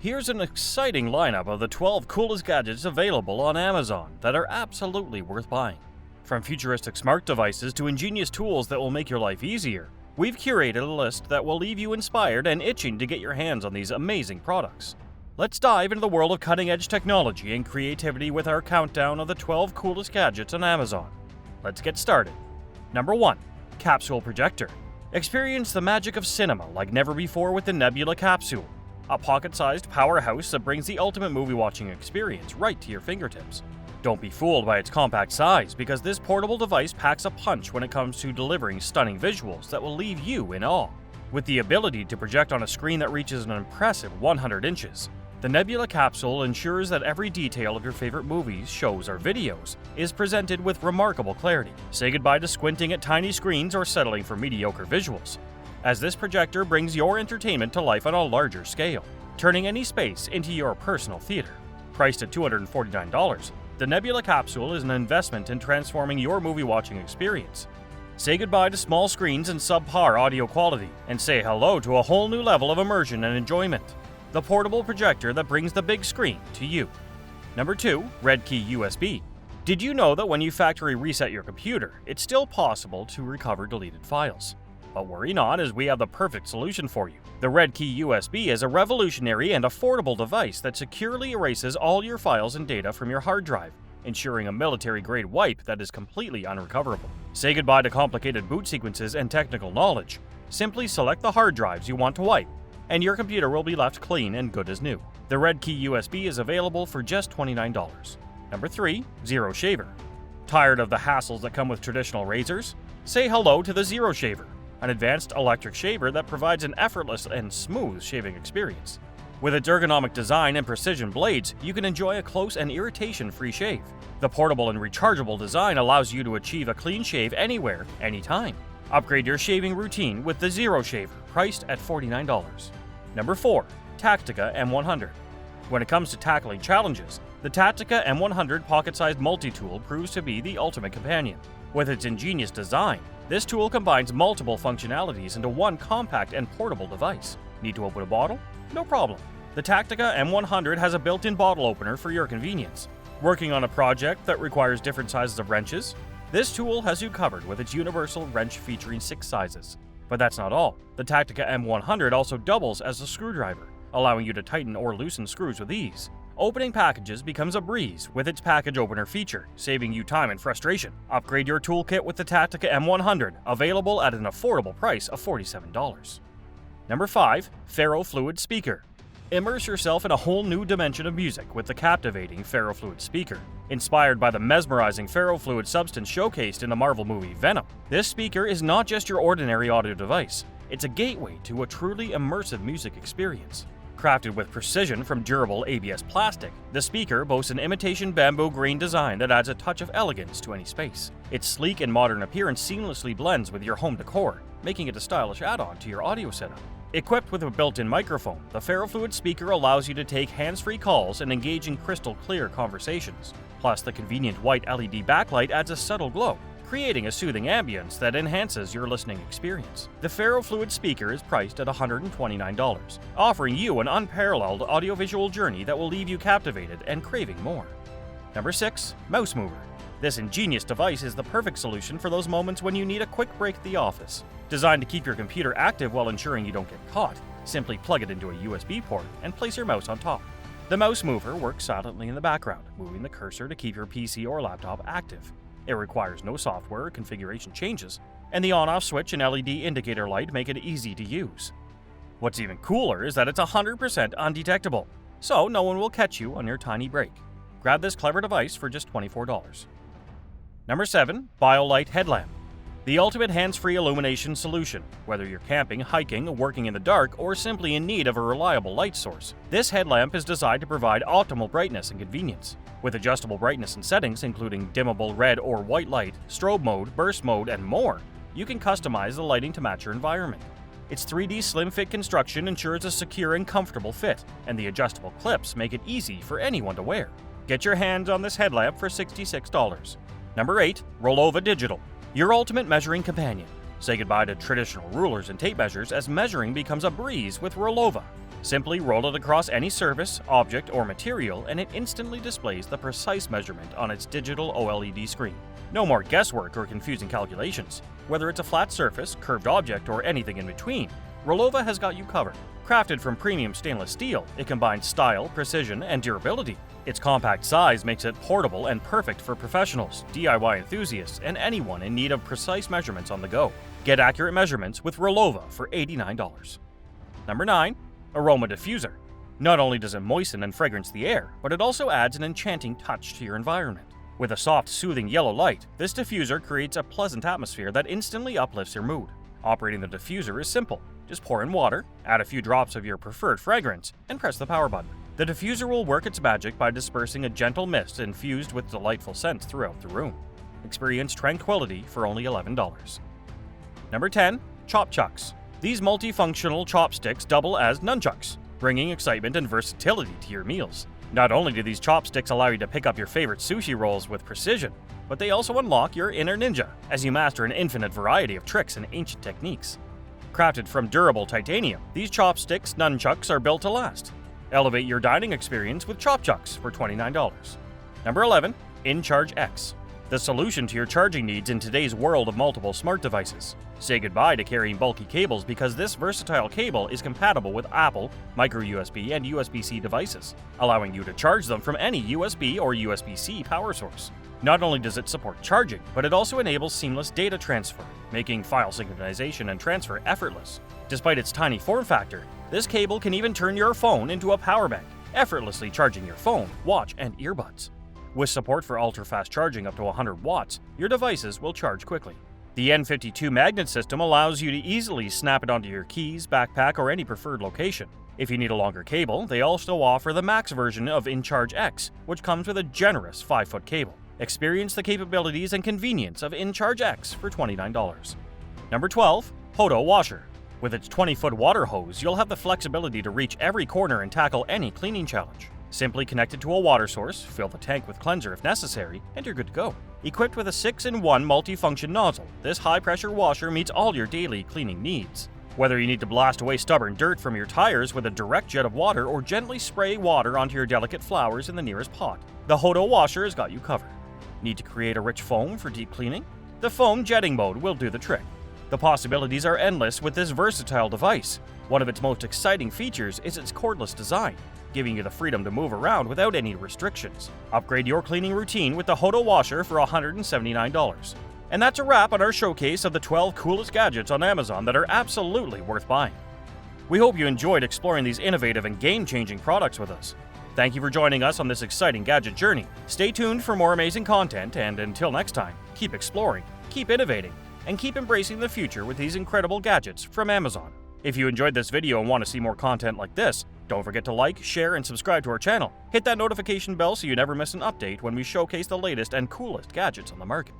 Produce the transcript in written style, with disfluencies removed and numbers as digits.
Here's an exciting lineup of the 12 coolest gadgets available on Amazon that are absolutely worth buying. From futuristic smart devices to ingenious tools that will make your life easier, we've curated a list that will leave you inspired and itching to get your hands on these amazing products. Let's dive into the world of cutting-edge technology and creativity with our countdown of the 12 coolest gadgets on Amazon. Let's get started. Number 1. Capsule Projector. Experience the magic of cinema like never before with the Nebula capsule, a pocket-sized powerhouse that brings the ultimate movie-watching experience right to your fingertips. Don't be fooled by its compact size, because this portable device packs a punch when it comes to delivering stunning visuals that will leave you in awe. With the ability to project on a screen that reaches an impressive 100 inches, the Nebula capsule ensures that every detail of your favorite movies, shows, or videos is presented with remarkable clarity. Say goodbye to squinting at tiny screens or settling for mediocre visuals, as this projector brings your entertainment to life on a larger scale, turning any space into your personal theater. Priced at $249, the Nebula capsule is an investment in transforming your movie-watching experience. Say goodbye to small screens and subpar audio quality, and say hello to a whole new level of immersion and enjoyment. The portable projector that brings the big screen to you. Number 2. Redkey USB. Did you know that when you factory reset your computer, it's still possible to recover deleted files? But worry not, as we have the perfect solution for you. The Redkey USB is a revolutionary and affordable device that securely erases all your files and data from your hard drive, ensuring a military-grade wipe that is completely unrecoverable. Say goodbye to complicated boot sequences and technical knowledge. Simply select the hard drives you want to wipe, and your computer will be left clean and good as new. The Redkey USB is available for just $29. Number 3. Zero Shaver. Tired of the hassles that come with traditional razors? Say hello to the Zero Shaver, an advanced electric shaver that provides an effortless and smooth shaving experience. With its ergonomic design and precision blades, you can enjoy a close and irritation-free shave. The portable and rechargeable design allows you to achieve a clean shave anywhere, anytime. Upgrade your shaving routine with the Zero Shaver, priced at $49. Number 4. Tactica M100. When it comes to tackling challenges, the Tactica M100 pocket-sized multi-tool proves to be the ultimate companion. With its ingenious design, this tool combines multiple functionalities into one compact and portable device. Need to open a bottle? No problem. The Tactica M100 has a built-in bottle opener for your convenience. Working on a project that requires different sizes of wrenches? This tool has you covered with its universal wrench featuring 6 sizes. But that's not all. The Tactica M100 also doubles as a screwdriver, allowing you to tighten or loosen screws with ease. Opening packages becomes a breeze with its package opener feature, saving you time and frustration. Upgrade your toolkit with the Tactica M100, available at an affordable price of $47. Number 5. Ferrofluid Speaker. Immerse yourself in a whole new dimension of music with the captivating Ferrofluid speaker. Inspired by the mesmerizing ferrofluid substance showcased in the Marvel movie Venom, this speaker is not just your ordinary audio device, it's a gateway to a truly immersive music experience. Crafted with precision from durable ABS plastic, the speaker boasts an imitation bamboo green design that adds a touch of elegance to any space. Its sleek and modern appearance seamlessly blends with your home decor, making it a stylish add-on to your audio setup. Equipped with a built-in microphone, the Ferrofluid speaker allows you to take hands-free calls and engage in crystal-clear conversations. Plus, the convenient white LED backlight adds a subtle glow, creating a soothing ambience that enhances your listening experience. The Ferrofluid speaker is priced at $129, offering you an unparalleled audiovisual journey that will leave you captivated and craving more. Number 6. Mouse Mover. This ingenious device is the perfect solution for those moments when you need a quick break at the office. Designed to keep your computer active while ensuring you don't get caught, simply plug it into a USB port and place your mouse on top. The Mouse Mover works silently in the background, moving the cursor to keep your PC or laptop active. It requires no software or configuration changes, and the on-off switch and LED indicator light make it easy to use. What's even cooler is that it's 100% undetectable, so no one will catch you on your tiny break. Grab this clever device for just $24. Number 7. BioLite Headlamp. The ultimate hands-free illumination solution, whether you're camping, hiking, working in the dark, or simply in need of a reliable light source. This headlamp is designed to provide optimal brightness and convenience. With adjustable brightness and settings including dimmable red or white light, strobe mode, burst mode, and more, you can customize the lighting to match your environment. Its 3D slim fit construction ensures a secure and comfortable fit, and the adjustable clips make it easy for anyone to wear. Get your hands on this headlamp for $66. Number 8. Rollover Digital. Your ultimate measuring companion. Say goodbye to traditional rulers and tape measures as measuring becomes a breeze with Rollover. Simply roll it across any surface, object, or material, and it instantly displays the precise measurement on its digital OLED screen. No more guesswork or confusing calculations. Whether it's a flat surface, curved object, or anything in between, Rollover has got you covered. Crafted from premium stainless steel, it combines style, precision, and durability. Its compact size makes it portable and perfect for professionals, DIY enthusiasts, and anyone in need of precise measurements on the go. Get accurate measurements with Rollover for $89. Number 9. Aroma diffuser. Not only does it moisten and fragrance the air, but it also adds an enchanting touch to your environment. With a soft, soothing yellow light, this diffuser creates a pleasant atmosphere that instantly uplifts your mood. Operating the diffuser is simple. Just pour in water, add a few drops of your preferred fragrance, and press the power button. The diffuser will work its magic by dispersing a gentle mist infused with delightful scents throughout the room. Experience tranquility for only $11. Number 10. Chop chucks. These multifunctional chopsticks double as nunchucks, bringing excitement and versatility to your meals. Not only do these chopsticks allow you to pick up your favorite sushi rolls with precision, but they also unlock your inner ninja as you master an infinite variety of tricks and ancient techniques. Crafted from durable titanium, these chopsticks nunchucks are built to last. Elevate your dining experience with chop chucks for $29. Number 11. InCharge X. The solution to your charging needs in today's world of multiple smart devices. Say goodbye to carrying bulky cables because this versatile cable is compatible with Apple, micro USB, and USB-C devices, allowing you to charge them from any USB or USB-C power source. Not only does it support charging, but it also enables seamless data transfer, making file synchronization and transfer effortless. Despite its tiny form factor, this cable can even turn your phone into a power bank, effortlessly charging your phone, watch, and earbuds. With support for ultra-fast charging up to 100 watts, your devices will charge quickly. The N52 magnet system allows you to easily snap it onto your keys, backpack, or any preferred location. If you need a longer cable, they also offer the max version of InCharge X, which comes with a generous 5-foot cable. Experience the capabilities and convenience of InCharge X for $29. Number 12. Hodo washer. With its 20-foot water hose, you'll have the flexibility to reach every corner and tackle any cleaning challenge. Simply connect it to a water source, fill the tank with cleanser if necessary, and you're good to go. Equipped with a 6-in-1 multi-function nozzle, this high-pressure washer meets all your daily cleaning needs. Whether you need to blast away stubborn dirt from your tires with a direct jet of water or gently spray water onto your delicate flowers in the nearest pot, the Hodo washer has got you covered. Need to create a rich foam for deep cleaning? The foam jetting mode will do the trick. The possibilities are endless with this versatile device. One of its most exciting features is its cordless design, giving you the freedom to move around without any restrictions. Upgrade your cleaning routine with the Hodo washer for $179. And that's a wrap on our showcase of the 12 coolest gadgets on Amazon that are absolutely worth buying. We hope you enjoyed exploring these innovative and game-changing products with us. Thank you for joining us on this exciting gadget journey. Stay tuned for more amazing content, and until next time, keep exploring, keep innovating, and keep embracing the future with these incredible gadgets from Amazon. If you enjoyed this video and want to see more content like this, don't forget to like, share, and subscribe to our channel. Hit that notification bell so you never miss an update when we showcase the latest and coolest gadgets on the market.